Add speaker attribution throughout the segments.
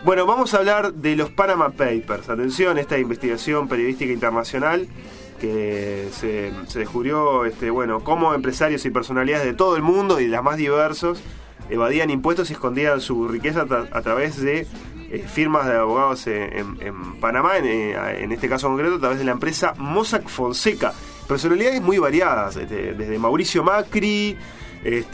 Speaker 1: Bueno, vamos a hablar de los Panama Papers. Atención, esta investigación periodística internacional que se descubrió, cómo empresarios y personalidades de todo el mundo y de las más diversos evadían impuestos y escondían su riqueza a través de firmas de abogados en Panamá, en este caso concreto, a través de la empresa Mossack Fonseca. Personalidades muy variadas, desde Mauricio Macri,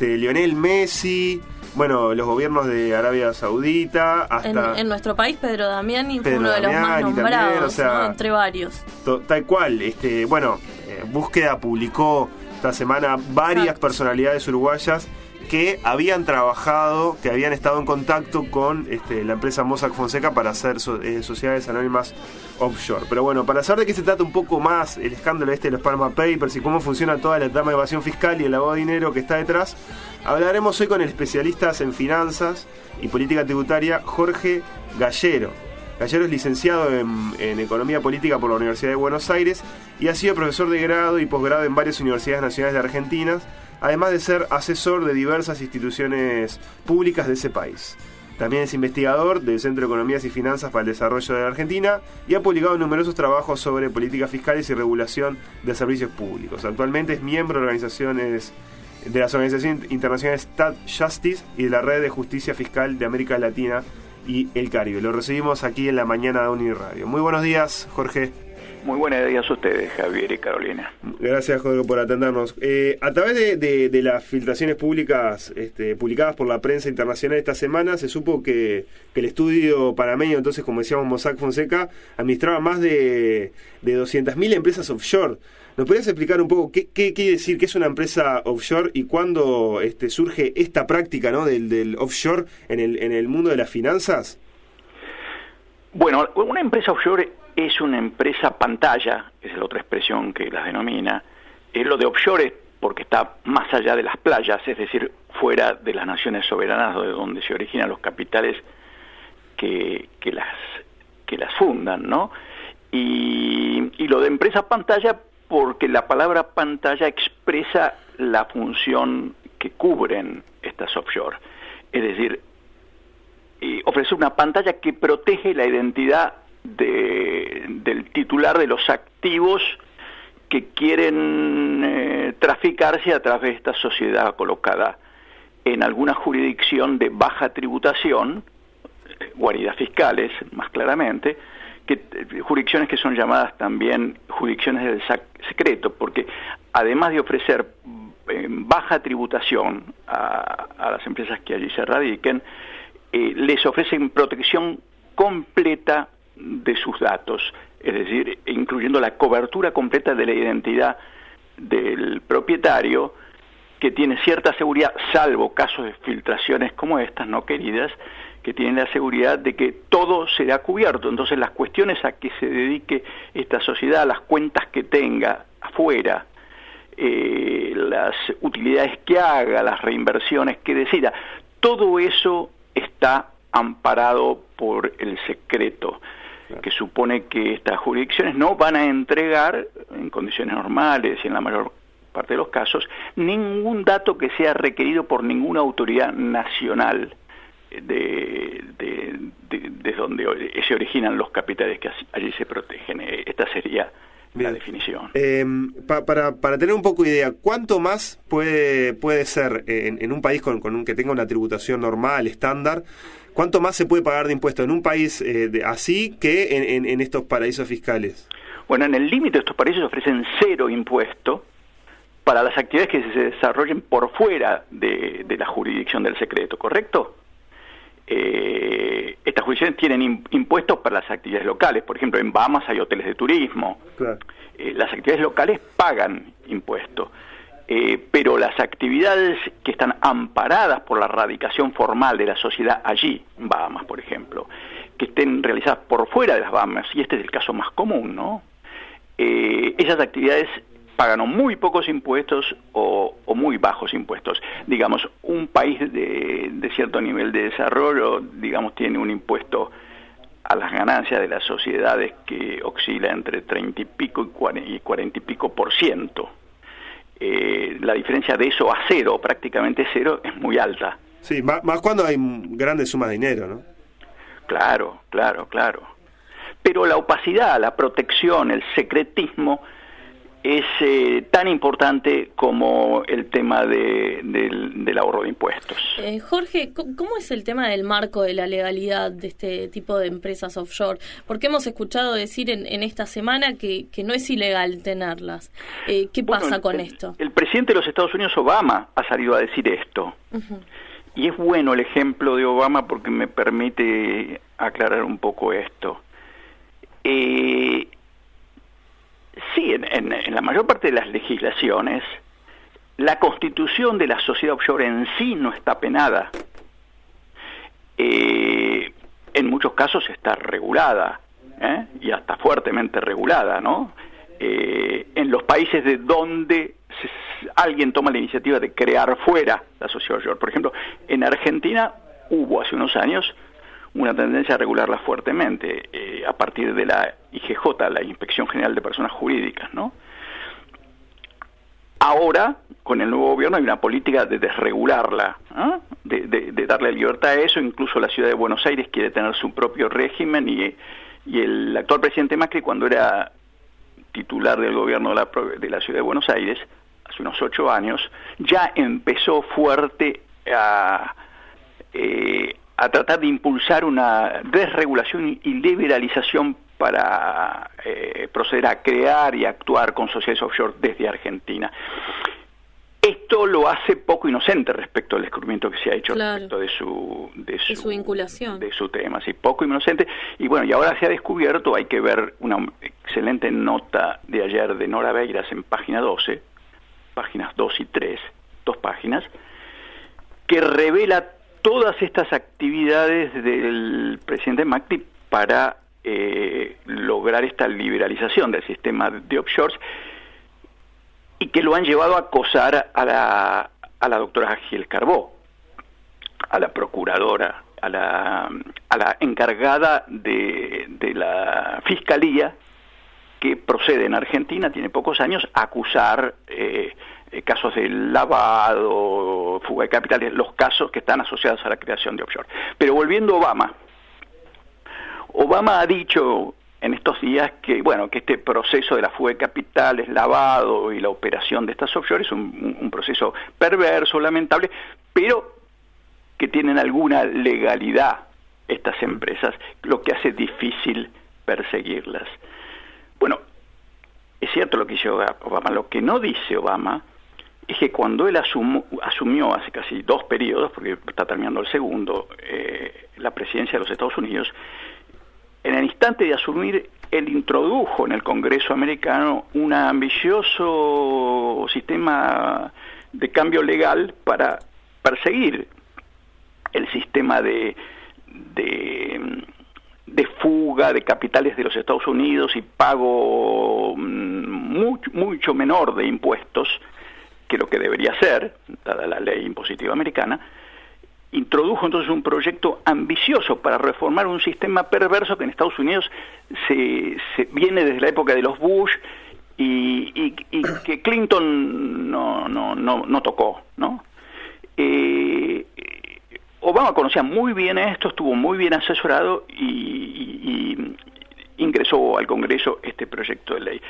Speaker 1: Lionel Messi, bueno, los gobiernos de Arabia Saudita, hasta...
Speaker 2: En nuestro país, Pedro Damiani fue uno de los más nombrados, también, ¿no? Entre varios.
Speaker 1: Tal cual. Búsqueda publicó esta semana varias personalidades uruguayas que habían trabajado, que habían estado en contacto con la empresa Mossack Fonseca para hacer sociedades anónimas offshore. Pero bueno, para saber de qué se trata un poco más el escándalo de los Panama Papers y cómo funciona toda la trama de evasión fiscal y el lavado de dinero que está detrás, hablaremos hoy con el especialista en finanzas y política tributaria, Jorge Gallero. Gallero es licenciado en Economía Política por la Universidad de Buenos Aires y ha sido profesor de grado y posgrado en varias universidades nacionales de Argentina, además de ser asesor de diversas instituciones públicas de ese país. También es investigador del Centro de Economías y Finanzas para el Desarrollo de la Argentina y ha publicado numerosos trabajos sobre políticas fiscales y regulación de servicios públicos. Actualmente es miembro de las organizaciones internacionales Stat Justice y de la Red de Justicia Fiscal de América Latina y el Caribe. Lo recibimos aquí en la mañana de Uniradio. Muy buenos días, Jorge.
Speaker 3: Muy buenos días a ustedes, Javier y Carolina.
Speaker 1: Gracias, Jorge, por atendernos. A través de las filtraciones públicas publicadas por la prensa internacional esta semana, se supo que el estudio panameño, entonces, como decíamos, Mossack Fonseca, administraba más de 200.000 empresas offshore. ¿Nos podrías explicar un poco qué quiere decir que es una empresa offshore y cuándo surge esta práctica, ¿no, del offshore en el mundo de las finanzas?
Speaker 3: Bueno, una empresa offshore es una empresa pantalla, esa es la otra expresión que las denomina. Lo de offshore es porque está más allá de las playas, es decir, fuera de las naciones soberanas de donde se originan los capitales que las fundan, ¿no? Y lo de empresa pantalla porque la palabra pantalla expresa la función que cubren estas offshore. Es decir, ofrecer una pantalla que protege la identidad del titular de los activos que quieren traficarse a través de esta sociedad colocada en alguna jurisdicción de baja tributación, guaridas fiscales más claramente, jurisdicciones que son llamadas también jurisdicciones del secreto, porque además de ofrecer baja tributación a las empresas que allí se radiquen, les ofrecen protección completa de sus datos, es decir, incluyendo la cobertura completa de la identidad del propietario, que tiene cierta seguridad, salvo casos de filtraciones como estas, no queridas, que tienen la seguridad de que todo será cubierto. Entonces las cuestiones a que se dedique esta sociedad, las cuentas que tenga afuera, las utilidades que haga, las reinversiones que decida, todo eso está amparado por el secreto, que supone que estas jurisdicciones no van a entregar, en condiciones normales y en la mayor parte de los casos, ningún dato que sea requerido por ninguna autoridad nacional de donde se originan los capitales que allí se protegen. Esta sería la definición.
Speaker 1: Para tener un poco de idea, ¿cuánto más puede ser en un país con que tenga una tributación normal, estándar? ¿Cuánto más se puede pagar de impuestos en un país así que en estos paraísos fiscales?
Speaker 3: Bueno, en el límite de estos paraísos ofrecen 0 impuesto para las actividades que se desarrollen por fuera de la jurisdicción del secreto, ¿correcto? Estas jurisdicciones tienen impuestos para las actividades locales. Por ejemplo, en Bahamas hay hoteles de turismo. Claro. Las actividades locales pagan impuestos. Pero las actividades que están amparadas por la radicación formal de la sociedad allí, en Bahamas, por ejemplo, que estén realizadas por fuera de las Bahamas, y este es el caso más común, ¿no? Esas actividades pagan o muy pocos impuestos o muy bajos impuestos. Digamos, un país de cierto nivel de desarrollo, digamos, tiene un impuesto a las ganancias de las sociedades que oscila entre 30 y pico y 40 y pico %. La diferencia de eso a 0, prácticamente 0, es muy alta.
Speaker 1: Sí, más cuando hay grandes sumas de dinero, ¿no?
Speaker 3: Claro. Pero la opacidad, la protección, el secretismo es tan importante como el tema del ahorro de impuestos.
Speaker 2: Jorge, ¿cómo es el tema del marco de la legalidad de este tipo de empresas offshore? Porque hemos escuchado decir en esta semana que no es ilegal tenerlas. ¿Qué pasa con esto?
Speaker 3: El presidente de los Estados Unidos, Obama, ha salido a decir esto. Uh-huh. Y es bueno el ejemplo de Obama porque me permite aclarar un poco esto. Sí, en la mayor parte de las legislaciones, la constitución de la sociedad offshore en sí no está penada. En muchos casos está regulada, y hasta fuertemente regulada, ¿no? En los países de donde alguien toma la iniciativa de crear fuera la sociedad offshore. Por ejemplo, en Argentina hubo hace unos años una tendencia a regularla fuertemente, a partir de la IGJ, la Inspección General de Personas Jurídicas, ¿no? Ahora, con el nuevo gobierno, hay una política de desregularla, de darle libertad a eso. Incluso la ciudad de Buenos Aires quiere tener su propio régimen, y el actual presidente Macri, cuando era titular del gobierno de la ciudad de Buenos Aires, hace unos 8 años, ya empezó fuerte a tratar de impulsar una desregulación y liberalización para proceder a crear y actuar con sociedades offshore desde Argentina. Esto lo hace poco inocente respecto al descubrimiento que se ha hecho, claro, respecto de su vinculación, de su tema, sí, poco inocente. Y bueno, y ahora se ha descubierto, hay que ver una excelente nota de ayer de Nora Beiras en página 12, páginas 2 y 3, 2 páginas, que revela todas estas actividades del presidente Macri para lograr esta liberalización del sistema de offshores, y que lo han llevado a acosar a la doctora Gil Carbó, a la procuradora, a la encargada de la Fiscalía, que procede en Argentina, tiene pocos años, a acusar casos de lavado, fuga de capitales, los casos que están asociados a la creación de offshore. Pero volviendo a Obama ha dicho en estos días que, bueno, que este proceso de la fuga de capitales, lavado y la operación de estas offshore es un proceso perverso, lamentable, pero que tienen alguna legalidad estas empresas, lo que hace difícil perseguirlas. Bueno, es cierto lo que dice Obama. Lo que no dice Obama es que cuando él asumió hace casi 2 periodos, porque está terminando el segundo, la presidencia de los Estados Unidos, en el instante de asumir, él introdujo en el Congreso americano un ambicioso sistema de cambio legal para perseguir el sistema de fuga de capitales de los Estados Unidos y pago mucho menor de impuestos que lo que debería ser, dada la ley impositiva americana. Introdujo entonces un proyecto ambicioso para reformar un sistema perverso que en Estados Unidos se viene desde la época de los Bush y que Clinton no tocó, ¿no? Obama conocía muy bien esto, estuvo muy bien asesorado y ingresó al Congreso este proyecto de ley,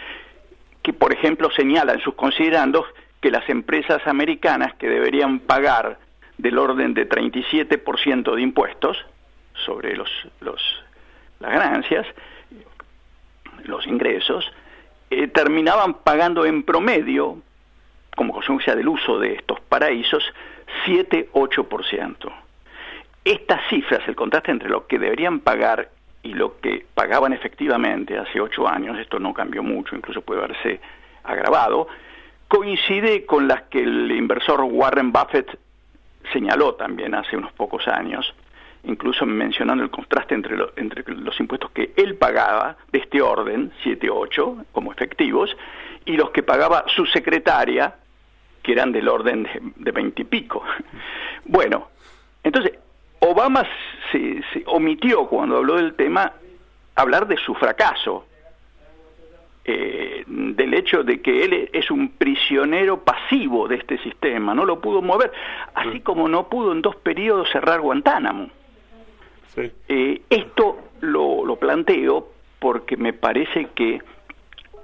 Speaker 3: que por ejemplo señala en sus considerandos que las empresas americanas que deberían pagar del orden de 37% de impuestos sobre las ganancias, los ingresos, terminaban pagando en promedio, como consecuencia del uso de estos paraísos, 7-8%. Estas cifras, el contraste entre lo que deberían pagar y lo que pagaban efectivamente hace 8 años, esto no cambió mucho, incluso puede haberse agravado, coincide con las que el inversor Warren Buffett señaló también hace unos pocos años, incluso mencionando el contraste entre los impuestos que él pagaba de este orden, 7-8, como efectivos, y los que pagaba su secretaria, que eran del orden de 20 y pico. Bueno, entonces, Obama se omitió, cuando habló del tema, hablar de su fracaso, del hecho de que él es un prisionero pasivo de este sistema, no lo pudo mover, así como no pudo en 2 periodos cerrar Guantánamo.
Speaker 1: Sí.
Speaker 3: Esto lo planteo porque me parece que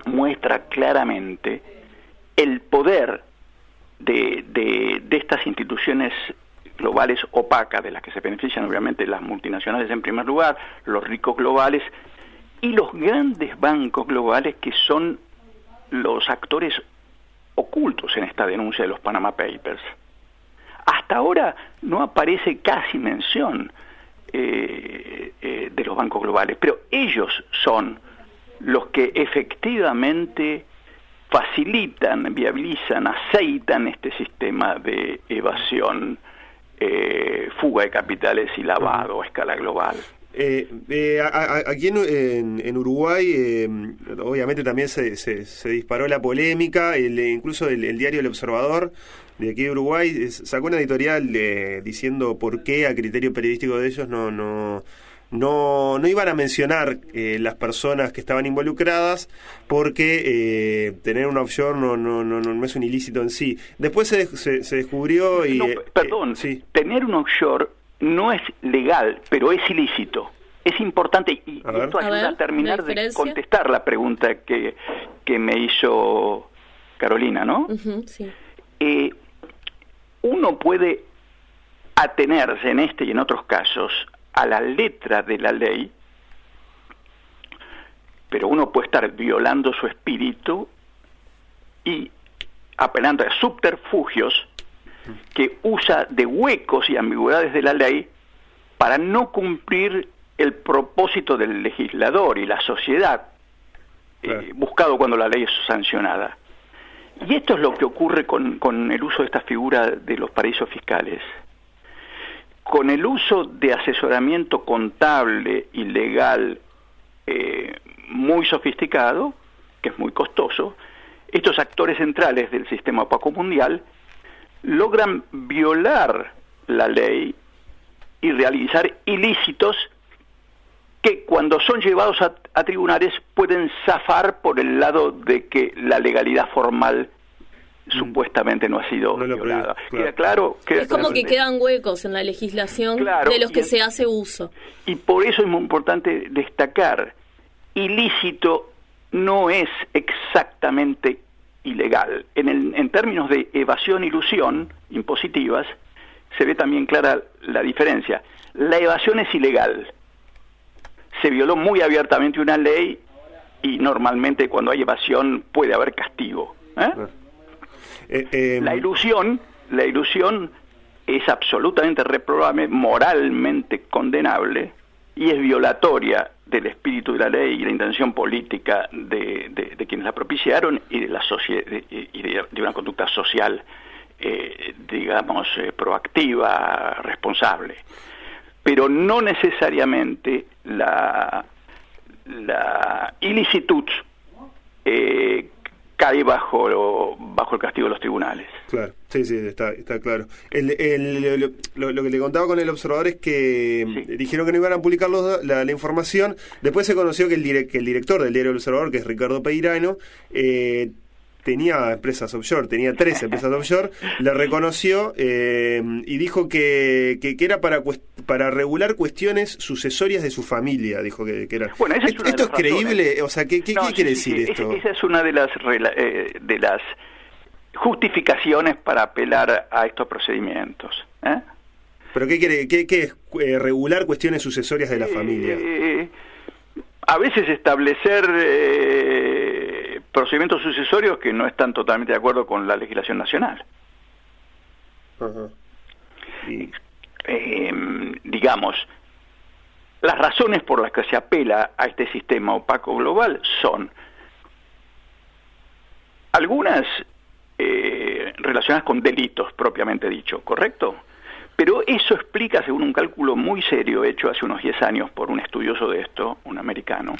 Speaker 3: muestra claramente el poder de estas instituciones globales opacas, de las que se benefician obviamente las multinacionales en primer lugar, los ricos globales y los grandes bancos globales, que son los actores ocultos en esta denuncia de los Panama Papers. Hasta ahora no aparece casi mención de los bancos globales, pero ellos son los que efectivamente facilitan, viabilizan, aceitan este sistema de evasión, fuga de capitales y lavado a escala global.
Speaker 1: Aquí en Uruguay, obviamente también se disparó la polémica, incluso el diario El Observador de aquí de Uruguay sacó una editorial diciendo por qué, a criterio periodístico de ellos, no iban a mencionar las personas que estaban involucradas, porque tener un offshore no es un ilícito en sí. Después se descubrió y...
Speaker 3: sí. Tener un offshore no es legal, pero es ilícito. Es importante, y esto ayuda a terminar de contestar la pregunta que me hizo Carolina, ¿no?
Speaker 2: Sí.
Speaker 3: Uno puede atenerse en este y en otros casos a la letra de la ley, pero uno puede estar violando su espíritu y apelando a subterfugios que usa de huecos y ambigüedades de la ley para no cumplir el propósito del legislador y la sociedad, buscado cuando la ley es sancionada. Y esto es lo que ocurre con el uso de esta figura de los paraísos fiscales. Con el uso de asesoramiento contable y legal muy sofisticado, que es muy costoso, estos actores centrales del sistema opaco mundial logran violar la ley y realizar ilícitos que, cuando son llevados a tribunales, pueden zafar por el lado de que la legalidad formal supuestamente no ha sido violada. ¿Queda claro?
Speaker 2: Es como que quedan huecos en la legislación de los que se hace uso.
Speaker 3: Y por eso es muy importante destacar: ilícito no es exactamente ilegal. En términos de evasión e ilusión impositivas, se ve también clara la diferencia. La evasión es ilegal. Se violó muy abiertamente una ley, y normalmente cuando hay evasión puede haber castigo. La ilusión es absolutamente reprobable, moralmente condenable, y es violatoria del espíritu de la ley y la intención política de quienes la propiciaron, y de la de una conducta social, proactiva, responsable. Pero no necesariamente la ilicitud cae bajo el castigo de los tribunales.
Speaker 1: Claro, sí, está claro. Lo que le contaba con El Observador es que dijeron que no iban a publicar la información. Después se conoció que el director del diario El Observador, que es Ricardo Peirano, tenía empresas offshore, tenía 3 empresas offshore, le reconoció y dijo que era para regular cuestiones sucesorias de su familia, dijo que era.
Speaker 3: Bueno,
Speaker 1: ¿Esto es creíble? O sea, ¿qué quiere decir esto?
Speaker 3: Esa es una de las justificaciones para apelar a estos procedimientos.
Speaker 1: ¿Pero qué quiere? ¿Qué es regular cuestiones sucesorias de la familia?
Speaker 3: A veces establecer procedimientos sucesorios que no están totalmente de acuerdo con la legislación nacional.
Speaker 1: Ajá.
Speaker 3: Digamos, las razones por las que se apela a este sistema opaco global son algunas relacionadas con delitos propiamente dicho, ¿correcto? Pero eso explica, según un cálculo muy serio hecho hace unos 10 años por un estudioso de esto, un americano,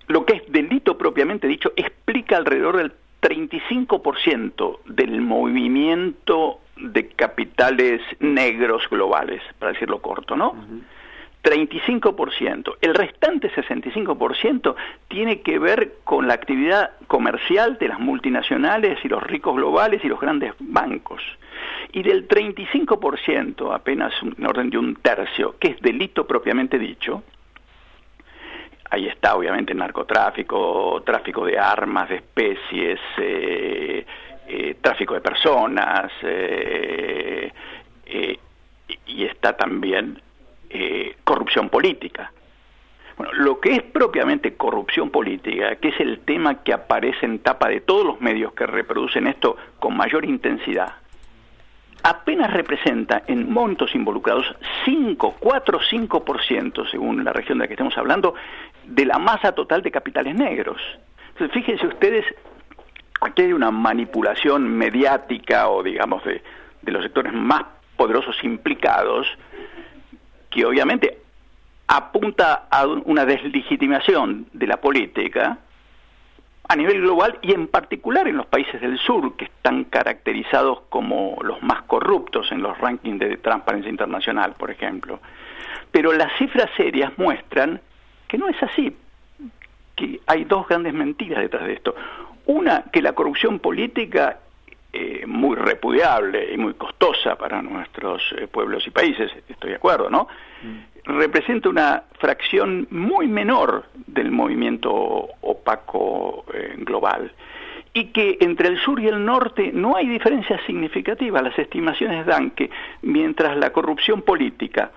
Speaker 3: lo que es delito propiamente dicho explica alrededor del 35% del movimiento de capitales negros globales, para decirlo corto, ¿no? 35%. El restante 65% tiene que ver con la actividad comercial de las multinacionales y los ricos globales y los grandes bancos. Y del 35%, apenas en orden de un tercio, que es delito propiamente dicho, ahí está obviamente el narcotráfico, tráfico de armas, de especies, tráfico de personas, y está también corrupción política. Bueno, lo que es propiamente corrupción política, que es el tema que aparece en tapa de todos los medios que reproducen esto con mayor intensidad, apenas representa en montos involucrados 4-5%, según la región de la que estamos hablando, de la masa total de capitales negros. Entonces, fíjense ustedes, aquí hay una manipulación mediática o, digamos, de los sectores más poderosos implicados, que obviamente apunta a una deslegitimación de la política a nivel global y en particular en los países del sur, que están caracterizados como los más corruptos en los rankings de Transparencia Internacional, por ejemplo. Pero las cifras serias muestran que no es así, que hay dos grandes mentiras detrás de esto. Una, que la corrupción política, muy repudiable y muy costosa para nuestros pueblos y países, estoy de acuerdo, ¿no? Representa una fracción muy menor del movimiento opaco global, y que entre el sur y el norte no hay diferencias significativas. Las estimaciones dan que mientras la corrupción política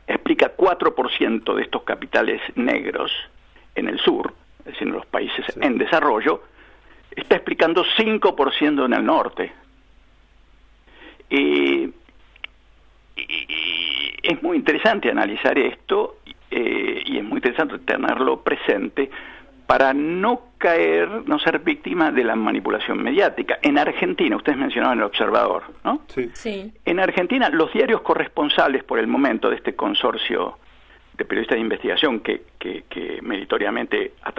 Speaker 3: explica 4% de estos capitales negros en el sur, es decir, en los países en desarrollo, está explicando 5% en el norte. Es muy interesante analizar esto y es muy interesante tenerlo presente para no ser víctima de la manipulación mediática. En Argentina, ustedes mencionaban El Observador, ¿no?
Speaker 2: Sí.
Speaker 3: En Argentina, los diarios corresponsales por el momento de este consorcio de periodistas de investigación que meritoriamente ha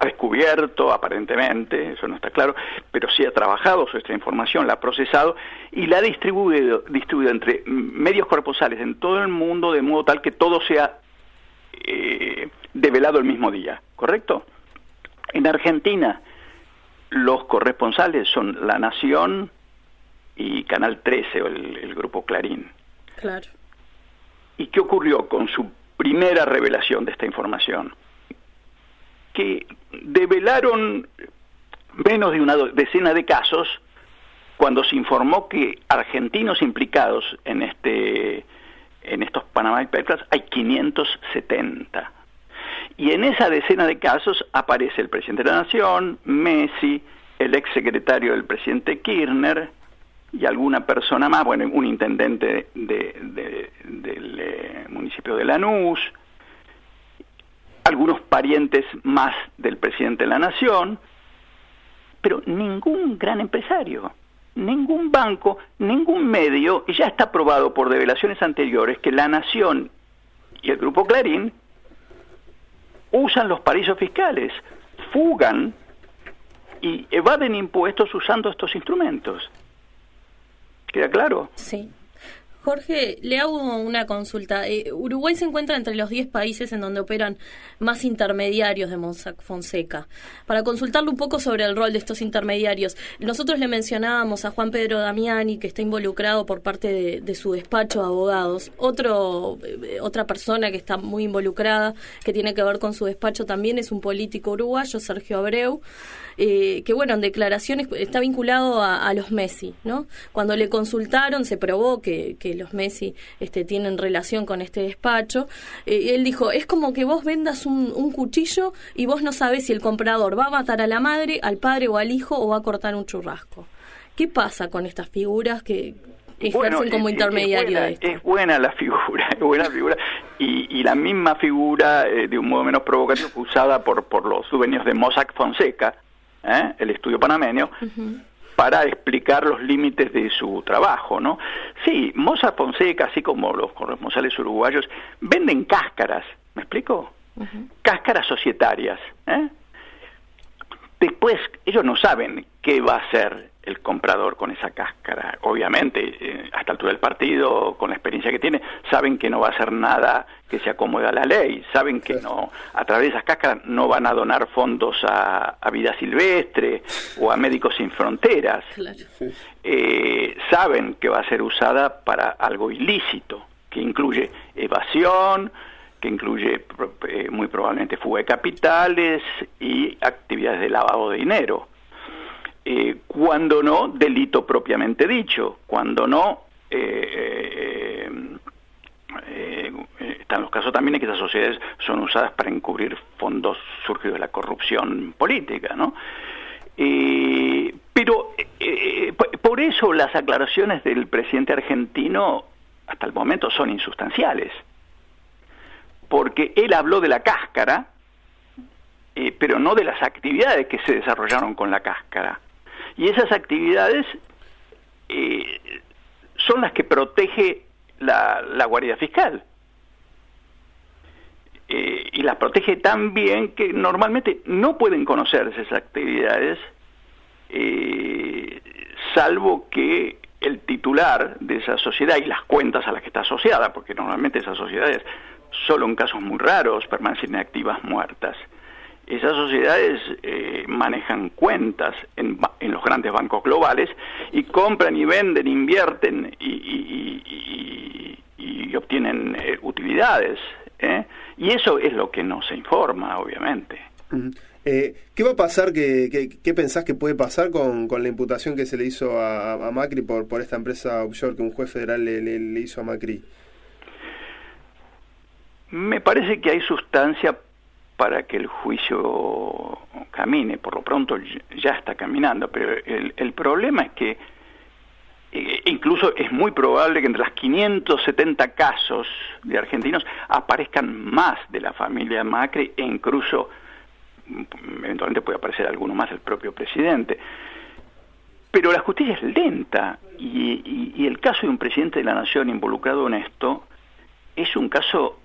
Speaker 3: descubierto, aparentemente, eso no está claro, pero sí ha trabajado sobre esta información, la ha procesado y la ha distribuido entre medios corresponsales en todo el mundo, de modo tal que todo sea develado el mismo día, ¿correcto? En Argentina, los corresponsales son La Nación y Canal 13, o el grupo Clarín.
Speaker 2: Claro.
Speaker 3: ¿Y qué ocurrió con su primera revelación de esta información? Que develaron menos de una decena de casos cuando se informó que argentinos implicados en estos Panama Papers hay 570. Y en esa decena de casos aparece el presidente de la Nación, Messi, el exsecretario del presidente Kirchner y alguna persona más, bueno, un intendente del municipio de Lanús, algunos parientes más del presidente de la Nación, pero ningún gran empresario, ningún banco, ningún medio, y ya está probado por revelaciones anteriores que La Nación y el grupo Clarín usan los paraísos fiscales, fugan y evaden impuestos usando estos instrumentos. ¿Queda claro?
Speaker 2: Sí. Jorge, le hago una consulta. Uruguay se encuentra entre los 10 países en donde operan más intermediarios de Mossack Fonseca. Para consultarle un poco sobre el rol de estos intermediarios, nosotros le mencionábamos a Juan Pedro Damiani, que está involucrado por parte de su despacho de abogados. Otra persona que está muy involucrada, que tiene que ver con su despacho también, es un político uruguayo, Sergio Abreu, que bueno, en declaraciones está vinculado a los Messi, ¿no? Cuando le consultaron se probó que los Messi tienen relación con este despacho. Él dijo, es como que vos vendas un cuchillo y vos no sabés si el comprador va a matar a la madre, al padre o al hijo o va a cortar un churrasco. ¿Qué pasa con estas figuras que ejercen como intermediario de esto?
Speaker 3: Es buena la figura, y la misma figura, de un modo menos provocativo, usada por los dueños de Mossack Fonseca, el estudio panameño, para explicar los límites de su trabajo, ¿no? Sí, Mossack Fonseca, así como los corresponsales uruguayos, venden cáscaras, ¿me explico? Cáscaras societarias, Después, ellos no saben qué va a hacer el comprador con esa cáscara. Obviamente, a esta altura del partido, con la experiencia que tiene, saben que no va a hacer nada que se acomode a la ley, saben que no, a través de esas cáscaras no van a donar fondos a Vida Silvestre o a Médicos Sin Fronteras.
Speaker 2: Claro.
Speaker 3: saben que va a ser usada para algo ilícito, que incluye evasión, que incluye muy probablemente fuga de capitales y actividades de lavado de dinero. Cuando no, delito propiamente dicho, cuando no, están los casos también en que esas sociedades son usadas para encubrir fondos surgidos de la corrupción política, ¿no? Pero por eso las aclaraciones del presidente argentino hasta el momento son insustanciales, porque él habló de la cáscara, pero no de las actividades que se desarrollaron con la cáscara. Y esas actividades son las que protege la Guardia Fiscal. Y las protege tan bien que normalmente no pueden conocerse esas actividades, salvo que el titular de esa sociedad y las cuentas a las que está asociada, porque normalmente esas sociedades, solo en casos muy raros, permanecen activas muertas. Esas sociedades manejan cuentas en los grandes bancos globales y compran y venden, invierten y obtienen utilidades, y eso es lo que no se informa, obviamente.
Speaker 1: ¿Qué va a pasar? ¿Qué pensás que puede pasar con la imputación que se le hizo a Macri por esta empresa offshore que un juez federal le hizo a Macri?
Speaker 3: Me parece que hay sustancia para que el juicio camine. Por lo pronto ya está caminando, pero el problema es que incluso es muy probable que entre las 570 casos de argentinos aparezcan más de la familia Macri e incluso eventualmente puede aparecer alguno más del propio presidente. Pero la justicia es lenta y el caso de un presidente de la nación involucrado en esto es un caso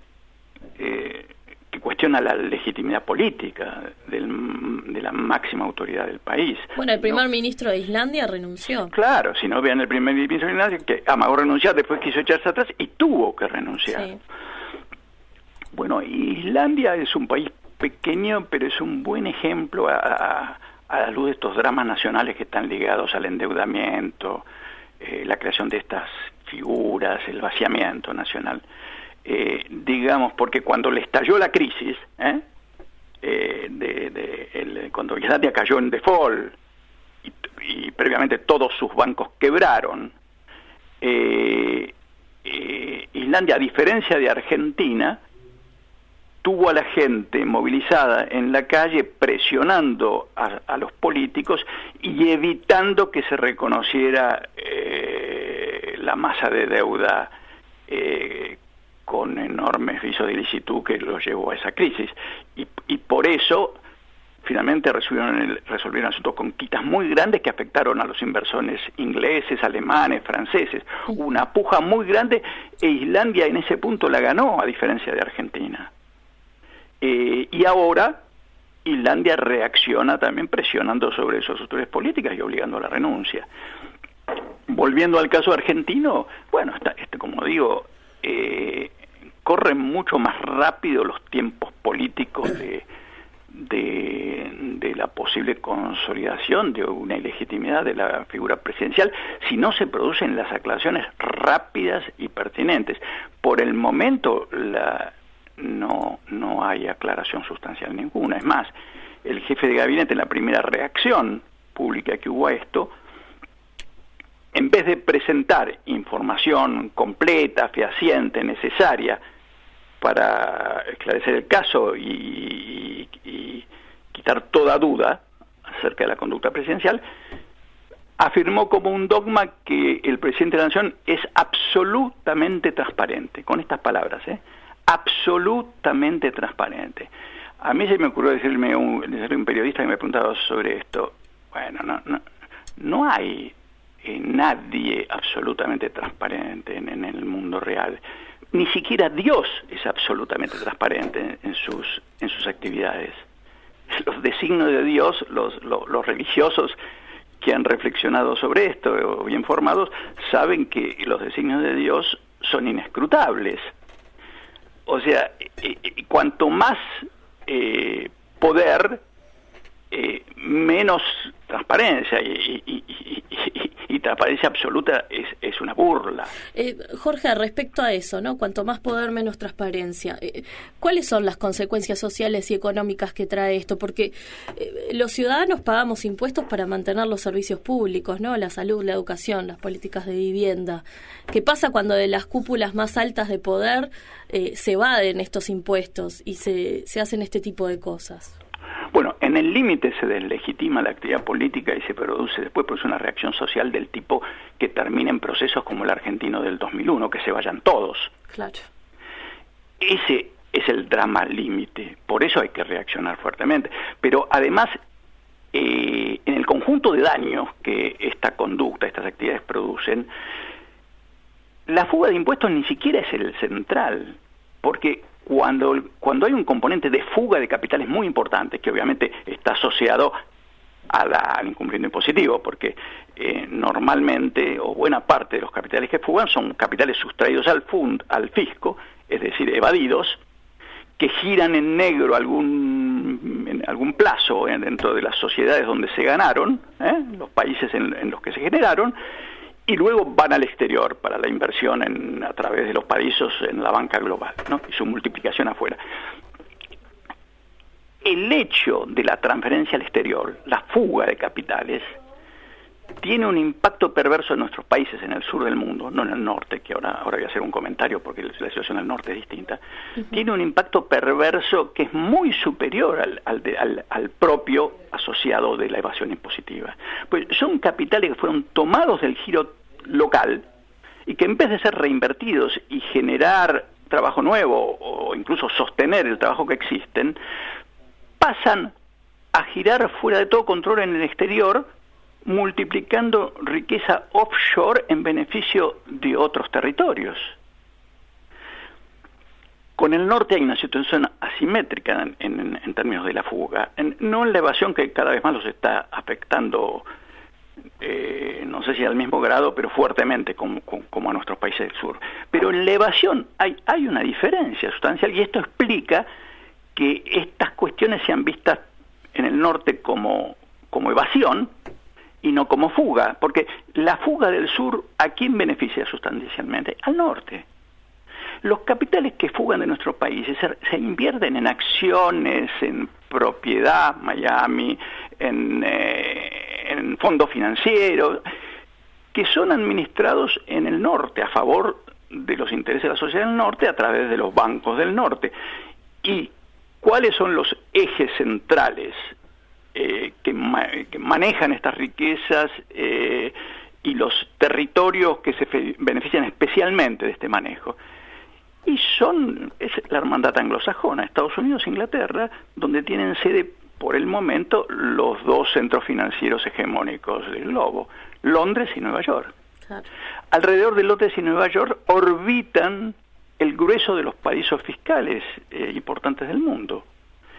Speaker 3: que cuestiona la legitimidad política de la máxima autoridad del país.
Speaker 2: Bueno, el primer ministro de Islandia renunció.
Speaker 3: Claro, si no vean el primer ministro de Islandia, que amagó renunciar, después quiso echarse atrás y tuvo que renunciar. Sí. Bueno, Islandia es un país pequeño, pero es un buen ejemplo a la luz de estos dramas nacionales que están ligados al endeudamiento, la creación de estas figuras, el vaciamiento nacional. Digamos, porque cuando le estalló la crisis, cuando Islandia cayó en default y previamente todos sus bancos quebraron, Islandia, a diferencia de Argentina, tuvo a la gente movilizada en la calle presionando a los políticos y evitando que se reconociera la masa de deuda con enormes visos de ilicitud que los llevó a esa crisis. Y por eso finalmente resolvieron el asunto con quitas muy grandes que afectaron a los inversores ingleses, alemanes, franceses. Una puja muy grande e Islandia en ese punto la ganó, a diferencia de Argentina. Y ahora Islandia reacciona también presionando sobre sus autoridades políticas y obligando a la renuncia. Volviendo al caso argentino, bueno, como digo, corren mucho más rápido los tiempos políticos de la posible consolidación de una ilegitimidad de la figura presidencial si no se producen las aclaraciones rápidas y pertinentes. Por el momento no hay aclaración sustancial ninguna. Es más, el jefe de gabinete en la primera reacción pública que hubo a esto, en vez de presentar información completa, fehaciente, necesaria para esclarecer el caso y quitar toda duda acerca de la conducta presidencial, afirmó como un dogma que el presidente de la Nación es absolutamente transparente, con estas palabras, absolutamente transparente. A mí se me ocurrió decirle un periodista que me preguntaba sobre esto. Bueno, no hay nadie absolutamente transparente en el mundo real. Ni siquiera Dios es absolutamente transparente en sus actividades. Los designios de Dios, los religiosos que han reflexionado sobre esto o bien formados, saben que los designios de Dios son inescrutables. O sea, cuanto más poder, menos transparencia y y transparencia absoluta es una burla.
Speaker 2: Jorge, respecto a eso, ¿no? Cuanto más poder, menos transparencia. ¿Cuáles son las consecuencias sociales y económicas que trae esto? Porque los ciudadanos pagamos impuestos para mantener los servicios públicos, ¿no? La salud, la educación, las políticas de vivienda. ¿Qué pasa cuando de las cúpulas más altas de poder se evaden estos impuestos y se hacen este tipo de cosas?
Speaker 3: Bueno, en el límite se deslegitima la actividad política y se produce después una reacción social del tipo que termina en procesos como el argentino del 2001, que se vayan todos.
Speaker 2: Claro.
Speaker 3: Ese es el drama límite, por eso hay que reaccionar fuertemente. Pero además, en el conjunto de daños que esta conducta, estas actividades producen, la fuga de impuestos ni siquiera es el central, porque cuando hay un componente de fuga de capitales muy importante, que obviamente está asociado al incumplimiento impositivo, porque normalmente, o buena parte de los capitales que fugan son capitales sustraídos al fisco, es decir, evadidos, que giran en negro en algún plazo dentro de las sociedades donde se ganaron, los países en los que se generaron, y luego van al exterior para la inversión a través de los paraísos en la banca global, ¿no? Y su multiplicación afuera. El hecho de la transferencia al exterior, la fuga de capitales, tiene un impacto perverso en nuestros países, en el sur del mundo, no en el norte, que ahora voy a hacer un comentario porque la situación del norte es distinta. Uh-huh. Tiene un impacto perverso que es muy superior al propio asociado de la evasión impositiva. Pues son capitales que fueron tomados del giro local y que en vez de ser reinvertidos y generar trabajo nuevo o incluso sostener el trabajo que existen, pasan a girar fuera de todo control en el exterior, multiplicando riqueza offshore en beneficio de otros territorios. Con el norte hay una situación asimétrica en términos de la fuga, no en la evasión, que cada vez más los está afectando, no sé si al mismo grado, pero fuertemente como a nuestros países del sur. Pero en la evasión hay una diferencia sustancial, y esto explica que estas cuestiones sean vistas en el norte como evasión y no como fuga, porque la fuga del sur, ¿a quién beneficia sustancialmente? Al norte. Los capitales que fugan de nuestros países se invierten en acciones, en propiedad, Miami, en fondos financieros, que son administrados en el norte, a favor de los intereses de la sociedad del norte, a través de los bancos del norte. ¿Y cuáles son los ejes centrales que manejan estas riquezas y los territorios que se benefician especialmente de este manejo? Y es la hermandad anglosajona, Estados Unidos e Inglaterra, donde tienen sede por el momento los dos centros financieros hegemónicos del globo, Londres y Nueva York. Claro. Alrededor de Londres y Nueva York orbitan el grueso de los paraísos fiscales importantes del mundo,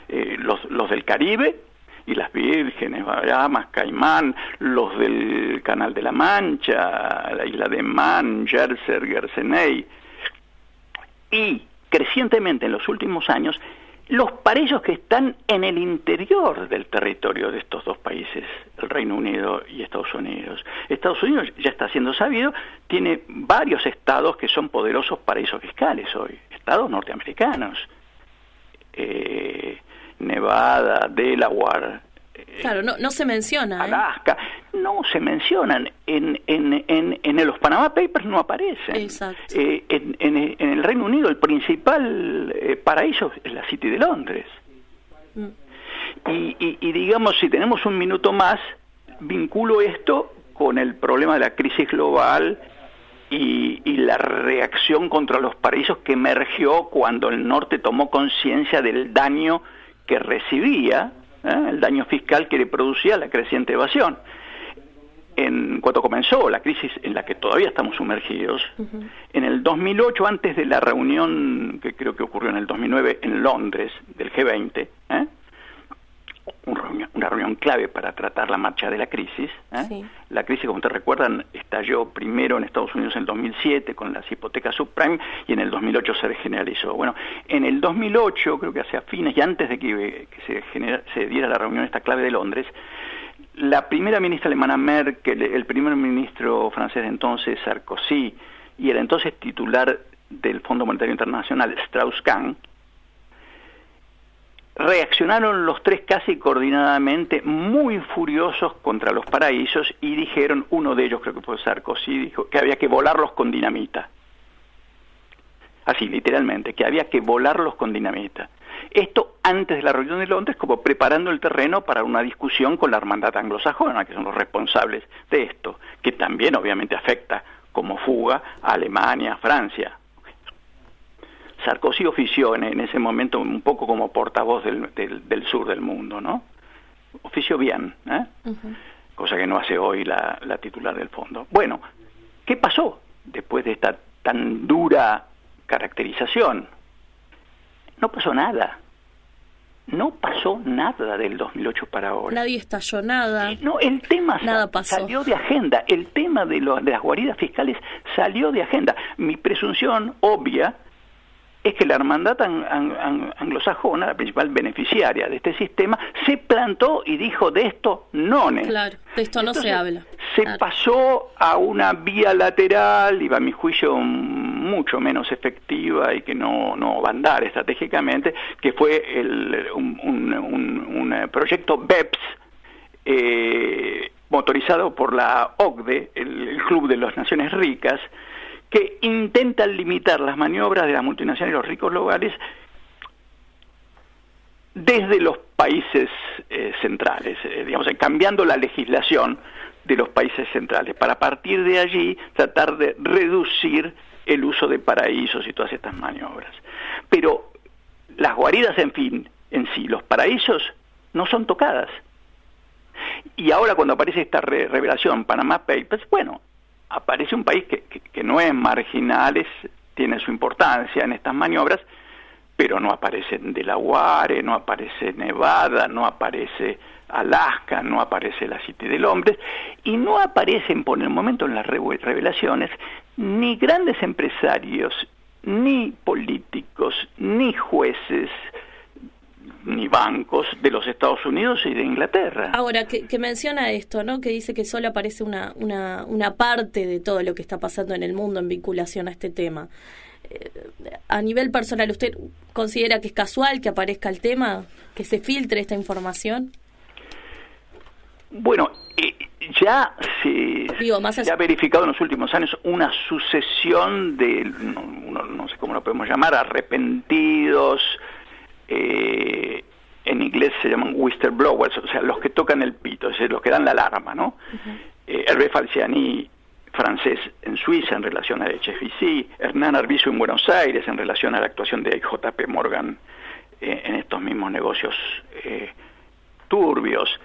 Speaker 3: los del Caribe y las Vírgenes, Bahamas, Caimán, los del Canal de la Mancha, la isla de Man, Jersey, Guernsey, y crecientemente en los últimos años los paraísos que están en el interior del territorio de estos dos países, el Reino Unido y Estados Unidos. Estados Unidos, ya está siendo sabido, tiene varios estados que son poderosos paraísos fiscales hoy, estados norteamericanos, Nevada, Delaware.
Speaker 2: Claro, no se menciona.
Speaker 3: Alaska, no se mencionan. En los Panama Papers no aparecen.
Speaker 2: Exacto.
Speaker 3: En el Reino Unido el principal paraíso es la City de Londres. Y digamos, si tenemos un minuto más, vinculo esto con el problema de la crisis global y la reacción contra los paraísos que emergió cuando el norte tomó conciencia del daño que recibía, el daño fiscal que le producía la creciente evasión. Cuando comenzó la crisis en la que todavía estamos sumergidos, uh-huh. En el 2008, antes de la reunión que creo que ocurrió en el 2009 en Londres, del G20, una reunión clave para tratar la marcha de la crisis. Sí. La crisis, como te recuerdan, estalló primero en Estados Unidos en el 2007 con las hipotecas subprime y en el 2008 se generalizó. Bueno, en el 2008, creo que hacia fines y antes de que se diera la reunión esta clave de Londres, la primera ministra alemana Merkel, el primer ministro francés de entonces Sarkozy y el entonces titular del Fondo Monetario Internacional Strauss-Kahn reaccionaron los tres casi coordinadamente, muy furiosos contra los paraísos, y dijeron, uno de ellos, creo que fue Sarkozy, dijo que había que volarlos con dinamita. Así, literalmente, que había que volarlos con dinamita. Esto antes de la reunión de Londres, como preparando el terreno para una discusión con la hermandad anglosajona, que son los responsables de esto, que también obviamente afecta como fuga a Alemania, a Francia. Sarkozy ofició en ese momento un poco como portavoz del sur del mundo, ¿no? Ofició bien, cosa que no hace hoy la titular del fondo. Bueno, ¿qué pasó después de esta tan dura caracterización? No pasó nada. No pasó nada del 2008 para ahora.
Speaker 2: Nadie estalló nada.
Speaker 3: No, el tema salió de agenda. El tema de las guaridas fiscales salió de agenda. Mi presunción obvia es que la hermandad anglosajona, la principal beneficiaria de este sistema, se plantó y dijo de esto no.
Speaker 2: Claro, de esto no se habla.
Speaker 3: Se pasó a una vía lateral, y a mi juicio mucho menos efectiva y que no va a andar estratégicamente, que fue un proyecto BEPS, motorizado por la OCDE, el Club de las Naciones Ricas, que intentan limitar las maniobras de las multinacionales y los ricos locales desde los países centrales, digamos, cambiando la legislación de los países centrales, para a partir de allí tratar de reducir el uso de paraísos y todas estas maniobras. Pero las guaridas, en sí, los paraísos no son tocadas. Y ahora cuando aparece esta revelación, Panama Papers, bueno, aparece un país que no es marginal, tiene su importancia en estas maniobras, pero no aparece Delaware, no aparece Nevada, no aparece Alaska, no aparece la City de Londres, y no aparecen por el momento en las revelaciones ni grandes empresarios, ni políticos, ni jueces, ni bancos de los Estados Unidos y de Inglaterra.
Speaker 2: Ahora, que menciona esto, ¿no? Que dice que solo aparece una parte de todo lo que está pasando en el mundo en vinculación a este tema. A nivel personal, ¿usted considera que es casual que aparezca el tema, que se filtre esta información?
Speaker 3: Bueno, ya se ha verificado en los últimos años una sucesión de, no sé cómo lo podemos llamar, arrepentidos, en inglés se llaman whistleblowers, o sea, los que tocan el pito, es decir, los que dan la alarma, ¿no? Hervé Falciani, francés en Suiza en relación a HSBC, Hernán Arbizu en Buenos Aires en relación a la actuación de JP Morgan en estos mismos negocios turbios,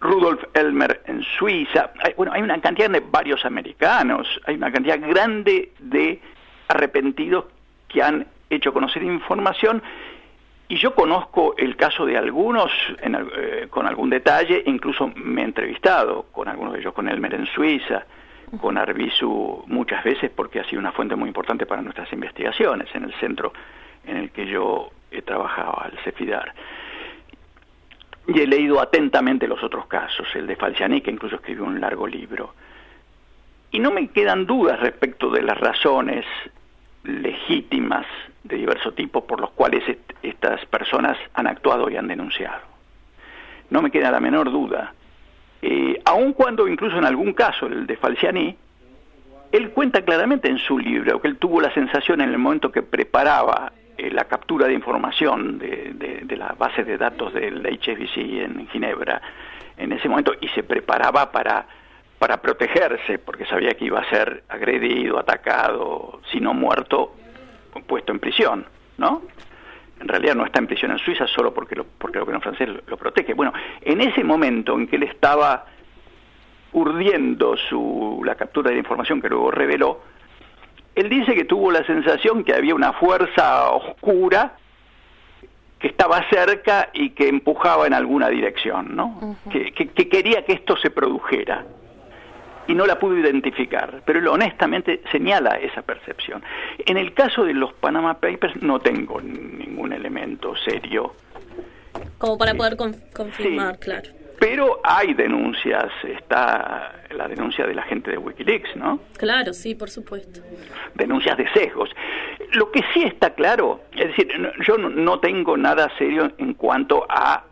Speaker 3: Rudolf Elmer en Suiza, hay una cantidad de varios americanos, hay una cantidad grande de arrepentidos que han hecho conocer información. Y yo conozco el caso de algunos con algún detalle, incluso me he entrevistado con algunos de ellos, con Elmer en Suiza, con Arbizu muchas veces, porque ha sido una fuente muy importante para nuestras investigaciones en el centro en el que yo he trabajado, al Cefidar. Y he leído atentamente los otros casos, el de Falciani, que incluso escribió un largo libro. Y no me quedan dudas respecto de las razones legítimas de diverso tipo por los cuales estas personas han actuado y han denunciado. No me queda la menor duda. Aun cuando incluso en algún caso, el de Falciani, él cuenta claramente en su libro que él tuvo la sensación en el momento que preparaba la captura de información de la base de datos del HSBC en Ginebra, en ese momento, y se preparaba para protegerse, porque sabía que iba a ser agredido, atacado, si no muerto, puesto en prisión, ¿no? En realidad no está en prisión en Suiza solo porque el gobierno francés lo protege. Bueno, en ese momento en que él estaba urdiendo la captura de la información que luego reveló, él dice que tuvo la sensación que había una fuerza oscura que estaba cerca y que empujaba en alguna dirección, ¿no? Que quería que esto se produjera. Y no la pudo identificar, pero él honestamente señala esa percepción. En el caso de los Panama Papers no tengo ningún elemento serio.
Speaker 2: Como para poder confirmar,
Speaker 3: sí,
Speaker 2: claro.
Speaker 3: Pero hay denuncias, está la denuncia de la gente de Wikileaks, ¿no?
Speaker 2: Claro, sí, por supuesto.
Speaker 3: Denuncias de sesgos. Lo que sí está claro, es decir, yo no tengo nada serio en cuanto a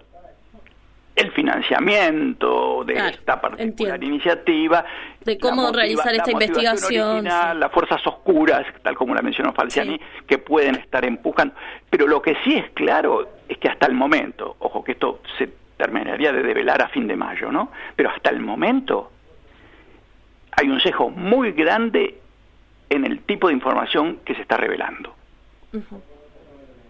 Speaker 3: el financiamiento de esta particular iniciativa,
Speaker 2: de cómo realizar esta investigación,
Speaker 3: original, las fuerzas oscuras, tal como la mencionó Falciani, que pueden estar empujando. Pero lo que sí es claro es que hasta el momento, ojo que esto se terminaría de develar a fin de mayo, ¿no? Pero hasta el momento hay un sesgo muy grande en el tipo de información que se está revelando.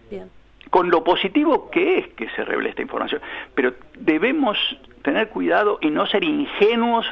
Speaker 2: Bien.
Speaker 3: Con lo positivo que es que se revele esta información, pero debemos tener cuidado y no ser ingenuos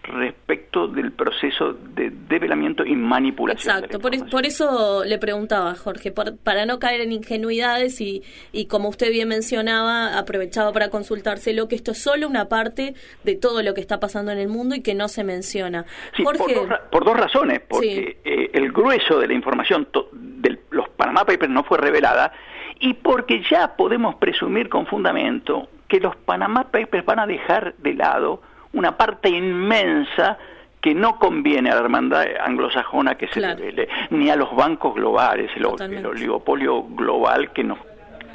Speaker 3: respecto del proceso de develamiento y manipulación.
Speaker 2: Exacto, por eso le preguntaba, Jorge, para no caer en ingenuidades y como usted bien mencionaba, aprovechaba para consultárselo, que esto es solo una parte de todo lo que está pasando en el mundo y que no se menciona.
Speaker 3: Sí,
Speaker 2: Jorge,
Speaker 3: por dos razones, porque el grueso de la información de los Panama Papers no fue revelada, y porque ya podemos presumir con fundamento que los Panama Papers van a dejar de lado una parte inmensa que no conviene a la hermandad anglosajona que se revele, ni a los bancos globales, el oligopolio global que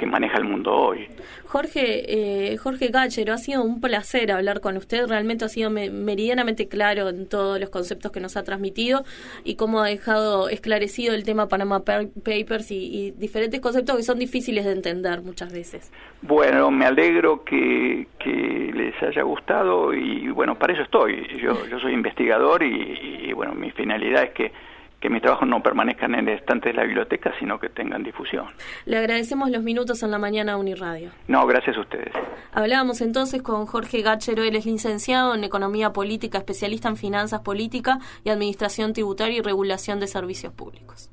Speaker 3: maneja el mundo hoy.
Speaker 2: Jorge Gáchero, ha sido un placer hablar con usted, realmente ha sido meridianamente claro en todos los conceptos que nos ha transmitido y cómo ha dejado esclarecido el tema Panama Papers y diferentes conceptos que son difíciles de entender muchas veces.
Speaker 3: Bueno, me alegro que les haya gustado y bueno, para eso estoy. Yo soy investigador y bueno, mi finalidad es que mis trabajos no permanezcan en el estante de la biblioteca, sino que tengan difusión.
Speaker 2: Le agradecemos los minutos en la mañana a Uniradio.
Speaker 3: No, gracias a ustedes.
Speaker 2: Hablábamos entonces con Jorge Gáchero, él es licenciado en Economía Política, especialista en Finanzas Políticas y Administración Tributaria y Regulación de Servicios Públicos.